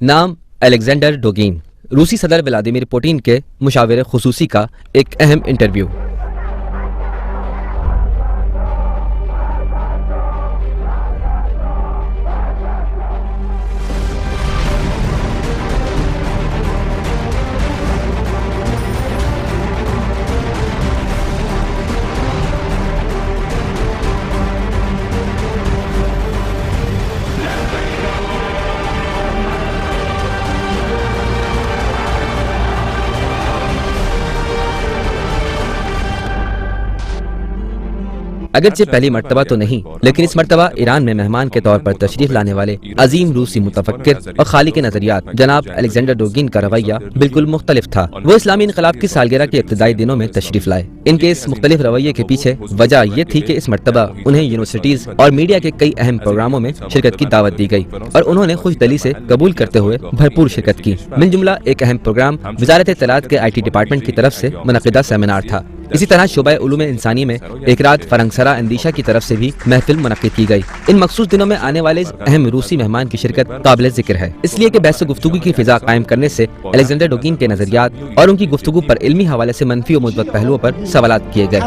نام الیگزینڈر ڈوگین، روسی صدر ولادیمیر پوٹین کے مشاور خصوصی کا ایک اہم انٹرویو۔ اگرچہ پہلی مرتبہ تو نہیں، لیکن اس مرتبہ ایران میں مہمان کے طور پر تشریف لانے والے عظیم روسی متفکر اور خالق نظریات جناب الیگزینڈر ڈوگین کا رویہ بالکل مختلف تھا۔ وہ اسلامی انقلاب کی سالگرہ کے ابتدائی دنوں میں تشریف لائے۔ ان کے اس مختلف رویے کے پیچھے وجہ یہ تھی کہ اس مرتبہ انہیں یونیورسٹیز اور میڈیا کے کئی اہم پروگراموں میں شرکت کی دعوت دی گئی اور انہوں نے خوش دلی سے قبول کرتے ہوئے بھرپور شرکت کی۔ من جملہ ایک اہم پروگرام وزارت اطلاعات کے IT ڈپارٹمنٹ کی طرف سے منعقدہ سیمینار تھا۔ اسی طرح شعبہ علوم انسانی میں ایک رات فرنگسرا اندیشہ کی طرف سے بھی محفل منعقد کی گئی۔ ان مخصوص دنوں میں آنے والے اہم روسی مہمان کی شرکت قابل ذکر ہے، اس لیے کہ بحث و گفتگو کی فضا قائم کرنے سے الیگزینڈر ڈوگین کے نظریات اور ان کی گفتگو پر علمی حوالے سے منفی و مثبت پہلوؤں پر سوالات کیے گئے۔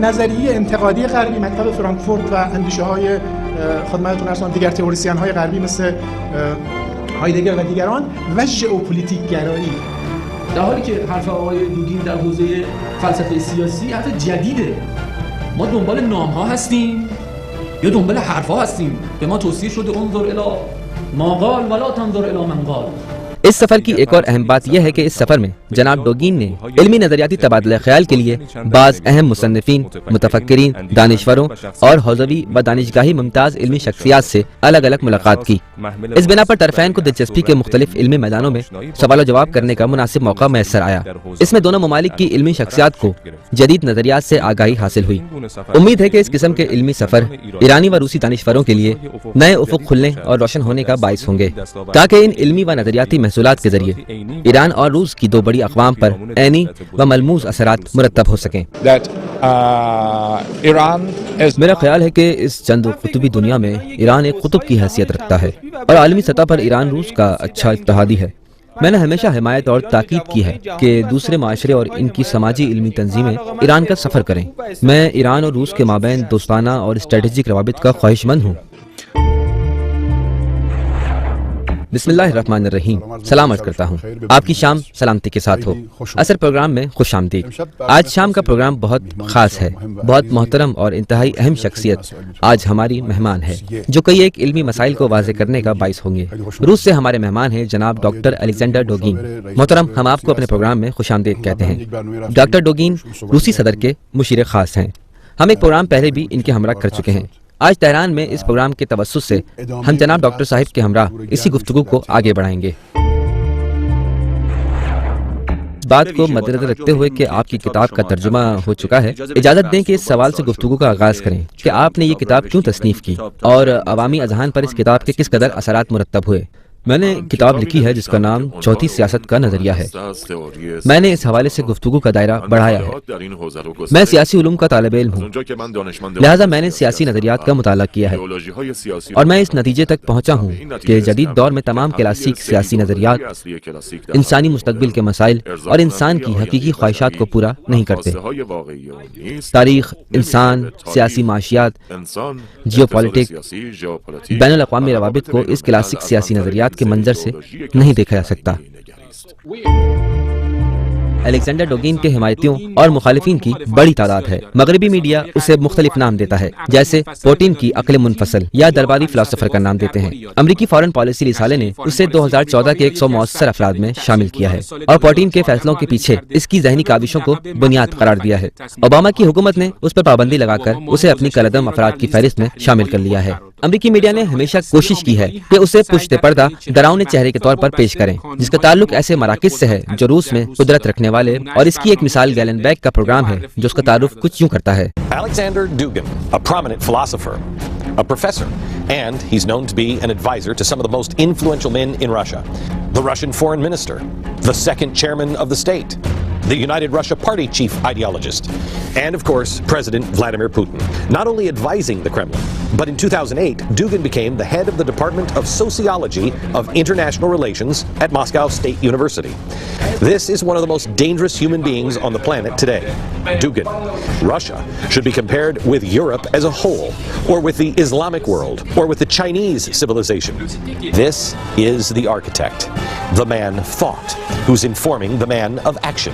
نظریه انتقادی غربی مکتب فرانکفورت و اندیشه‌های خدمتتون عرض کنم دیگر تئوریسین‌های غربی مثل هایدگر و دیگران و ژئوپلیتیک گرایی، در حالی که حرف آقای دوگین در حوزه فلسفه سیاسی حرف جدیده. ما دنبال نام‌ها هستیم یا دنبال حرف‌ها هستیم؟ به ما توصیه شده انظر الی ما قال ولا تنظر الی من قال. اس سفر کی ایک اور اہم بات یہ ہے کہ اس سفر میں جناب ڈوگین نے علمی نظریاتی تبادلہ خیال کے لیے بعض اہم مصنفین، متفکرین، دانشوروں اور حوزوی و دانشگاہی ممتاز علمی شخصیات سے الگ الگ ملاقات کی۔ اس بنا پر طرفین کو دلچسپی کے مختلف علمی میدانوں میں سوال و جواب کرنے کا مناسب موقع میسر آیا۔ اس میں دونوں ممالک کی علمی شخصیات کو جدید نظریات سے آگاہی حاصل ہوئی۔ امید ہے کہ اس قسم کے علمی سفر ایرانی و روسی دانشوروں کے لیے نئے افق کھلنے اور روشن ہونے کا باعث ہوں گے، تاکہ ان علمی و نظریاتی محصولات کے ذریعے ایران اور روس کی دو بڑی اقوام پر عینی و ملموس اثرات مرتب ہو سکیں۔ میرا خیال ہے کہ اس چند قطبی دنیا میں ایران ایک قطب کی حیثیت رکھتا ہے اور عالمی سطح پر ایران روس کا اچھا اتحادی ہے۔ میں نے ہمیشہ حمایت اور تاکید کی ہے کہ دوسرے معاشرے اور ان کی سماجی علمی تنظیمیں ایران کا سفر کریں۔ میں ایران اور روس کے مابین دوستانہ اور اسٹریٹجک روابط کا خواہش مند ہوں۔ بسم اللہ الرحمن الرحیم، سلام عرض کرتا ہوں، آپ کی شام سلامتی کے ساتھ ہو۔ اثر پروگرام میں خوش آمدید۔ آج شام کا پروگرام بہت خاص ہے۔ بہت محترم اور انتہائی اہم شخصیت آج ہماری مہمان ہے، جو کئی ایک علمی مسائل کو واضح کرنے کا باعث ہوں گے۔ روس سے ہمارے مہمان ہیں جناب ڈاکٹر الیگزینڈر ڈوگین۔ محترم، ہم آپ کو اپنے پروگرام میں خوش آمدید کہتے ہیں۔ ڈاکٹر ڈوگین روسی صدر کے مشیر خاص ہیں۔ ہم ایک پروگرام پہلے بھی ان کے ہمراہ کر چکے ہیں۔ آج تہران میں اس پروگرام کے توسط سے ہم جناب ڈاکٹر صاحب کے ہمراہ اسی گفتگو کو آگے بڑھائیں گے۔ بات کو مدنظر رکھتے ہوئے کہ آپ کی کتاب کا ترجمہ ہو چکا ہے، اجازت دیں کہ اس سوال سے گفتگو کا آغاز کریں کہ آپ نے یہ کتاب کیوں تصنیف کی اور عوامی اذہان پر اس کتاب کے کس قدر اثرات مرتب ہوئے۔ میں نے کتاب لکھی ہے جس کا نام چوتھی سیاست کا نظریہ ہے۔ میں نے اس حوالے سے گفتگو کا دائرہ بڑھایا ہے۔ میں سیاسی علوم کا طالب علم ہوں، لہٰذا میں نے سیاسی نظریات کا مطالعہ کیا ہے اور میں اس نتیجے تک پہنچا ہوں کہ جدید دور میں تمام کلاسیک سیاسی نظریات انسانی مستقبل کے مسائل اور انسان کی حقیقی خواہشات کو پورا نہیں کرتے۔ تاریخ، انسان، سیاسی معاشیات، جیو پالیٹک، بین الاقوامی روابط کو اس کلاسک سیاسی نظریات کے منظر سے نہیں دیکھا جا سکتا۔ الیگزینڈر ڈوگین کے حمایتیوں اور مخالفین کی بڑی تعداد ہے۔ مغربی میڈیا اسے مختلف نام دیتا ہے، جیسے پوٹین کی عقل منفصل یا درباری فلسفر کا نام دیتے ہیں۔ امریکی فارن پالیسی رسالے نے اسے 2014 کے 100 مؤثر افراد میں شامل کیا ہے اور پوٹین کے فیصلوں کے پیچھے اس کی ذہنی کاوشوں کو بنیاد قرار دیا ہے۔ اوباما کی حکومت نے اس پر پابندی لگا کر اسے اپنی کالعدم افراد کی فہرست میں شامل کر لیا ہے۔ امریکی میڈیا نے ہمیشہ کوشش کی ہے کہ اسے پشت پردہ ڈراؤنے چہرے کے طور پر پیش کریں، جس کا تعلق ایسے مراکز سے ہے جو روس میں قدرت رکھنے والے، اور اس کی ایک مثال گیلن بیک کا پروگرام ہے جو اس کا تعارف کچھ یوں کرتا ہے۔ Alexander Dugin, a prominent philosopher, a professor, and he's known to be an advisor to some of the most influential men in Russia. The Russian foreign minister, the second chairman of the state, the United Russia Party chief ideologist, and of course, President Vladimir Putin, not only advising the Kremlin, but in 2008, Dugin became the head of the Department of Sociology of International Relations at Moscow State University. This is one of the most dangerous human beings on the planet today. Dugin. Russia should be compared with Europe as a whole, or with the Islamic world, or with the Chinese civilization. This is the architect, the man of thought, who's informing the man of action.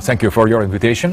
Thank you for your invitation.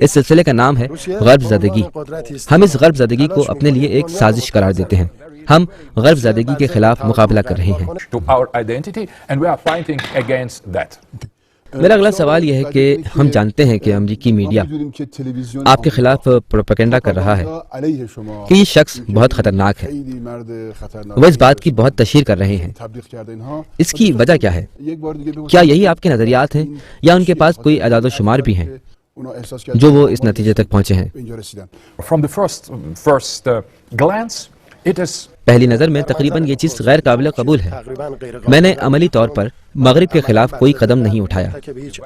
اس سلسلے کا نام ہے غرب زدگی۔ ہم اس غرب زدگی کو اپنے لیے ایک سازش قرار دیتے ہیں۔ ہم غرب زدگی کے خلاف مقابلہ کر رہے ہیں۔ to our identity, and we are fighting against that. میرا اگلا سوال یہ ہے کہ ہم جانتے ہیں کہ امریکی میڈیا آپ کے خلاف پروپیگنڈا کر رہا ہے کہ یہ شخص بہت خطرناک ہے، وہ اس بات کی بہت تشہیر کر رہے ہیں۔ اس کی وجہ کیا ہے؟ کیا یہی آپ کے نظریات ہیں یا ان کے پاس کوئی اعداد و شمار بھی ہیں جو وہ اس نتیجے تک پہنچے ہیں؟ From the first glance, it is پہلی نظر میں تقریباً یہ چیز غیر قابل قبول ہے۔ میں نے عملی طور پر مغرب کے خلاف کوئی قدم نہیں اٹھایا۔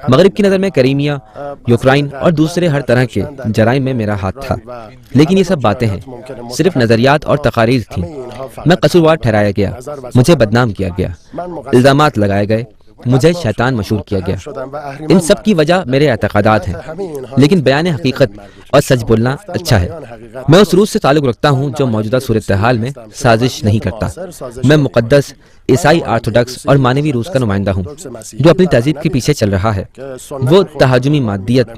مغرب کی نظر میں کریمیا، یوکرائن اور دوسرے ہر طرح کے جرائم میں میرا ہاتھ تھا، لیکن یہ سب باتیں ہیں، صرف نظریات اور تقاریر تھیں۔ میں قصوروار ٹھہرایا گیا، مجھے بدنام کیا گیا، الزامات لگائے گئے، مجھے شیطان مشہور کیا گیا۔ ان سب کی وجہ میرے اعتقادات ہیں، لیکن بیان حقیقت اور سچ بولنا اچھا ہے۔ میں اس روس سے تعلق رکھتا ہوں جو موجودہ صورتحال میں سازش نہیں کرتا۔ میں مقدس عیسائی آرتھوڈکس اور مانوی روس کا نمائندہ ہوں جو اپنی تہذیب کے پیچھے چل رہا ہے۔ وہ تہاجمی مادیت،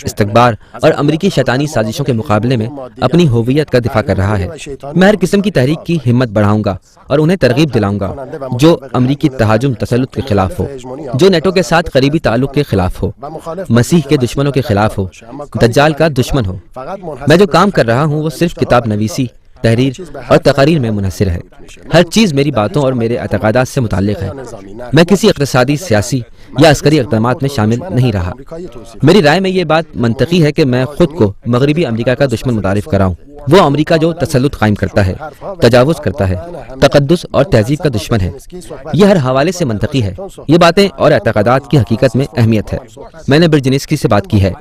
استکبار اور امریکی شیطانی سازشوں کے مقابلے میں اپنی ہویت کا دفاع کر رہا ہے۔ میں ہر قسم کی تحریک کی ہمت بڑھاؤں گا اور انہیں ترغیب دلاؤں گا جو امریکی تہاجم تسلط کے خلاف ہو، جو نیٹو کے ساتھ قریبی تعلق کے خلاف ہو، مسیح کے دشمنوں کے خلاف ہو، دجال کا دشمن ہو۔ میں جو کام کر رہا ہوں وہ صرف کتاب نویسی، تحریر اور تقاریر میں منحصر ہے۔ ہر چیز میری باتوں اور میرے اعتقادات سے متعلق ہے۔ میں کسی اقتصادی، سیاسی یا عسکری اقدامات میں شامل نہیں رہا۔ میری رائے میں یہ بات منطقی ہے کہ میں خود کو مغربی امریکہ کا دشمن متعارف کراؤں۔ وہ امریکہ جو تسلط قائم کرتا ہے، تجاوز کرتا ہے، تقدس اور تہذیب کا دشمن ہے۔ یہ ہر حوالے سے منطقی ہے۔ یہ باتیں اور اعتقادات کی حقیقت میں اہمیت ہے۔ میں نے برجنسکی سے بات کی ہے،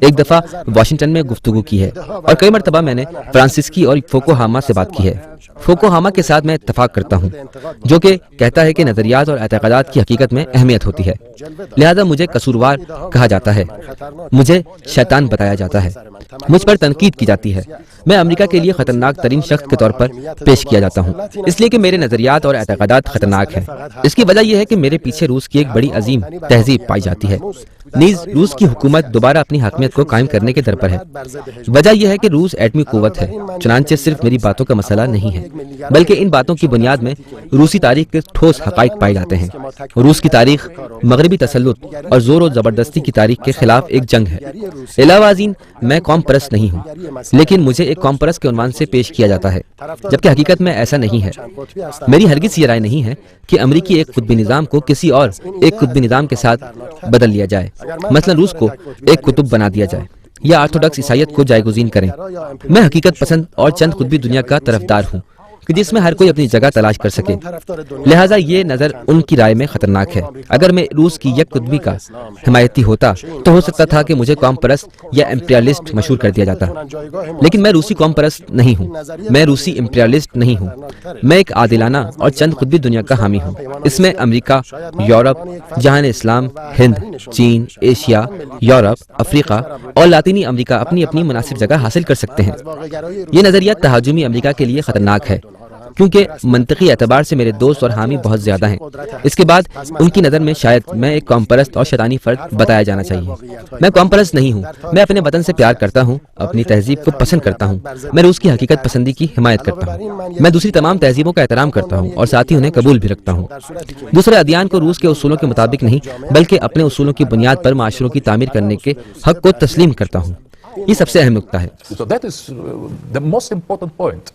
ایک دفعہ واشنگٹن میں گفتگو کی ہے، اور کئی مرتبہ میں نے فرانسسکی اور فوکوہاما سے بات کی ہے۔ فوکوہاما کے ساتھ میں اتفاق کرتا ہوں جو کہ کہتا ہے کہ نظریات اور اعتقادات کی حقیقت میں اہمیت ہوتی ہے، لہذا مجھے قصوروار کہا جاتا ہے، مجھے شیطان بتایا جاتا ہے، مجھ پر تنقید کی جاتی ہے، میں امریکہ کے لیے خطرناک ترین شخص کے طور پر پیش کیا جاتا ہوں، اس لیے کہ میرے نظریات اور اعتقادات خطرناک ہیں۔ اس کی وجہ یہ ہے کہ میرے پیچھے روس کی ایک بڑی عظیم تہذیب پائی جاتی ہے، نیز روس کی حکومت دوبارہ اپنی حاکمیت کو قائم کرنے کے در پر ہے۔ وجہ یہ ہے کہ روس ایٹمی قوت ہے، چنانچہ صرف میری باتوں کا مسئلہ نہیں ہے، بلکہ ان باتوں کی بنیاد میں روسی تاریخ کے ٹھوس حقائق پائے جاتے ہیں۔ روس کی تاریخ مغربی تسلط اور زور و زبردستی کی تاریخ کے خلاف ایک جنگ ہے۔ علاوہ ازیں میں قوم پرست نہیں ہوں، لیکن مجھے ایک قوم پرست کے عنوان سے پیش کیا جاتا ہے، جبکہ حقیقت میں ایسا نہیں ہے۔ میری ہرگز یہ رائے نہیں ہے کہ امریکی ایک قطبی نظام کو کسی اور ایک قطبی نظام کے ساتھ بدل لیا جائے، مثلا روس کو ایک قطب بنا دیا جائے یا آرتھوڈکس عیسائیت کو جائگزین کریں۔ میں حقیقت پسند اور چند قطبی دنیا کا طرفدار ہوں کہ جس میں ہر کوئی اپنی جگہ تلاش کر سکے، لہٰذا یہ نظر ان کی رائے میں خطرناک ہے۔ اگر میں روس کی یک قطبی کا حمایتی ہوتا تو ہو سکتا تھا کہ مجھے قوم پرست یا امپریالسٹ مشہور کر دیا جاتا، لیکن میں روسی قوم پرست نہیں ہوں، میں روسی امپریالسٹ نہیں ہوں، میں ایک عادلانہ اور چند قطبی دنیا کا حامی ہوں۔ اس میں امریکہ، یورپ، جہان اسلام، ہند، چین، ایشیا، یورپ، افریقہ اور لاطینی امریکہ اپنی اپنی مناسب جگہ حاصل کر سکتے ہیں۔ یہ نظریہ تہاجمی امریکہ کے لیے خطرناک ہے کیونکہ منطقی اعتبار سے میرے دوست اور حامی بہت زیادہ ہیں۔ اس کے بعد ان کی نظر میں شاید میں ایک قوم پرست اور شیطانی فرد بتایا جانا چاہیے۔ میں قوم پرست نہیں ہوں، میں اپنے وطن سے پیار کرتا ہوں، اپنی تہذیب کو پسند کرتا ہوں، میں روس کی حقیقت پسندی کی حمایت کرتا ہوں، میں دوسری تمام تہذیبوں کا احترام کرتا ہوں اور ساتھ ہی انہیں قبول بھی رکھتا ہوں۔ دوسرے ادیان کو روس کے اصولوں کے مطابق نہیں بلکہ اپنے اصولوں کی بنیاد پر معاشروں کی تعمیر کرنے کے حق کو تسلیم کرتا ہوں۔ یہ سب سے اہم نکتہ ہے۔ so that is the most important point.